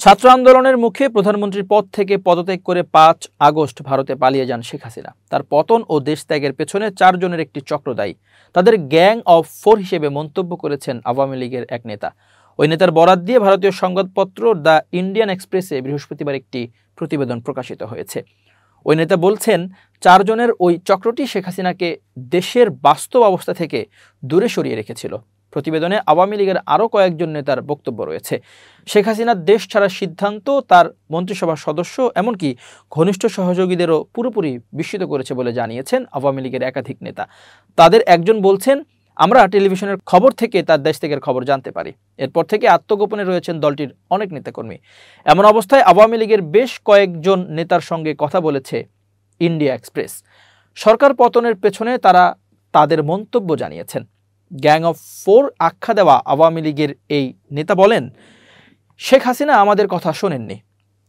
ছাত্র আন্দোলনের মুখে প্রধানমন্ত্রীর পদ থেকে পদত্যাগ করে ৫ আগস্ট ভারতে পালিয়ে যান শেখ হাসিনা। তার পতন ও দেশ ত্যাগের পেছনে ৪ জনের একটি চক্র দায়ী। তাদের গ্যাং অফ 4 হিসেবে মন্তব্য করেছেন আওয়ামী লীগের এক নেতা। ওই নেতার বরাত দিয়ে ভারতীয় সংবাদপত্র দ্য ইন্ডিয়ান এক্সপ্রেসে বৃহস্পতিবার একটি প্রতিবেদন প্রকাশিত হয়েছে। ওই নেতা বলছেন, ৪ জনের ওই চক্রটি শেখ হাসিনাকে দেশের বাস্তব অবস্থা থেকে দূরে সরিয়ে রেখেছিল। প্রতিবেদনে আওয়ামী লীগের আরও কয়েকজন নেতার বক্তব্য রয়েছে। শেখ হাসিনার দেশ ছাড়ার সিদ্ধান্ত তার মন্ত্রিসভার সদস্য এমনকি ঘনিষ্ঠ সহযোগীদেরও পুরোপুরি বিস্মিত করেছে বলে জানিয়েছেন আওয়ামী লীগের একাধিক নেতা। তাদের একজন বলছেন, আমরা টেলিভিশনের খবর থেকে তার দেশ ত্যাগের খবর জানতে পারি। এরপর থেকে আত্মগোপনে রয়েছেন দলটির অনেক নেতাকর্মী। এমন অবস্থায় আওয়ামী লীগের বেশ কয়েকজন নেতার সঙ্গে কথা বলেছে ইন্ডিয়া এক্সপ্রেস। সরকার পতনের পেছনে তারা তাদের মন্তব্য জানিয়েছেন। গ্যাং অফ 4 আখ্যা দেওয়া আওয়ামী লীগের এই নেতা বলেন, শেখ হাসিনা আমাদের কথা শোনেননি।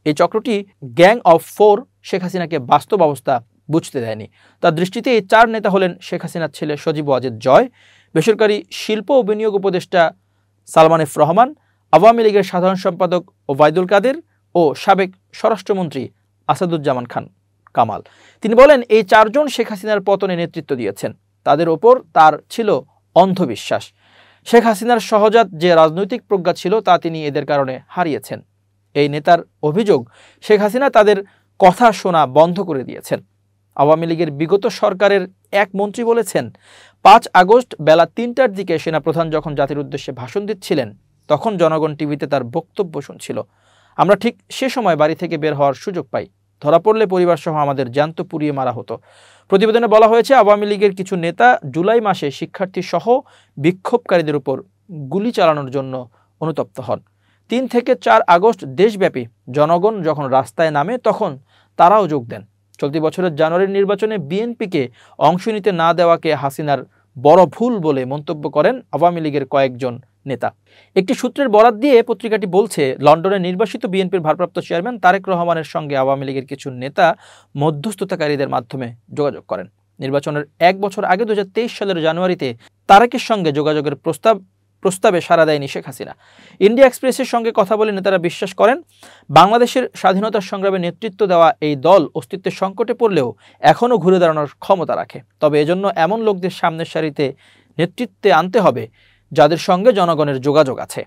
এই চক্রটি গ্যাং অফ 4 শেখ হাসিনাকে বাস্তব অবস্থা বুঝতে দেয়নি। তার দৃষ্টিতে এই 4 নেতা হলেন শেখ হাসিনার ছেলে সজীব ওয়াজেদ জয়, বেসরকারি শিল্প ও বিনিয়োগ উপদেষ্টা সালমান এফ রহমান, আওয়ামী লীগের সাধারণ সম্পাদক ওবায়দুল কাদের ও সাবেক স্বরাষ্ট্রমন্ত্রী আসাদুজ্জামান খান কামাল। তিনি বলেন, এই 4 জন শেখ হাসিনার পতনে নেতৃত্ব দিয়েছেন। তাদের ওপর তার ছিল অন্ধবিশ্বাস। শেখ হাসিনার সহজাত যে রাজনৈতিক প্রজ্ঞা ছিল তা তিনি এদের কারণে হারিয়েছেন। এই নেতার অভিযোগ, শেখ হাসিনা তাদের কথা শোনা বন্ধ করে দিয়েছেন। আওয়ামী লীগের বিগত সরকারের এক মন্ত্রী বলেছেন, ৫ আগস্ট বেলা ৩টার দিকে সেনাপ্রধান যখন জাতির উদ্দেশ্যে ভাষণ দিচ্ছিলেন তখন জনগণ টিভিতে তার বক্তব্য শুনছিল। আমরা ঠিক সে সময় বাড়ি থেকে বের হওয়ার সুযোগ পাই। ধরা পড়লে পরিবার সহ আমাদের জ্যান্ত পুড়িয়ে মারা হতো। প্রতিবেদনে বলা হয়েছে, আওয়ামী লীগের কিছু নেতা জুলাই মাসে শিক্ষার্থী সহ বিক্ষোভকারীদের উপর গুলি চালানোর জন্য অনুতপ্ত হন। ৩ থেকে ৪ আগস্ট দেশব্যাপী জনগণ যখন রাস্তায় নামে তখন তারাও যোগ দেন। চলতি বছরের জানুয়ারির নির্বাচনে বিএনপিকে অংশ নিতে না দেওয়াকে হাসিনার বড় ভুল বলে মন্তব্য করেন আওয়ামী লীগের কয়েকজন নেতা। একটি সূত্রের বরাত দিয়ে পত্রিকাটি বলছে, লন্ডনে নির্বাসিত বিএনপির ভারপ্রাপ্ত চেয়ারম্যান তারেক রহমানের সঙ্গে আওয়ামী লীগের কিছু নেতা মধ্যস্থতাকারীদের মাধ্যমে যোগাযোগ করেন। নির্বাচনের 1 বছর আগে 2023 সালের জানুয়ারিতে তারেকের সঙ্গে যোগাযোগের প্রস্তাবে সাড়া দেয়নি শেখ হাসিনা। ইন্ডিয়া এক্সপ্রেসের সঙ্গে কথা বলে নেতারা বিশ্বাস করেন, বাংলাদেশের স্বাধীনতা সংগ্রামে নেতৃত্ব দেওয়া এই দল অস্তিত্বের সংকটে পড়লেও এখনও ঘুরে দাঁড়ানোর ক্ষমতা রাখে। তবে এজন্য এমন লোকদের সামনের সারিতে নেতৃত্বে আনতে হবে যাদের সঙ্গে জনগণের যোগাযোগ আছে।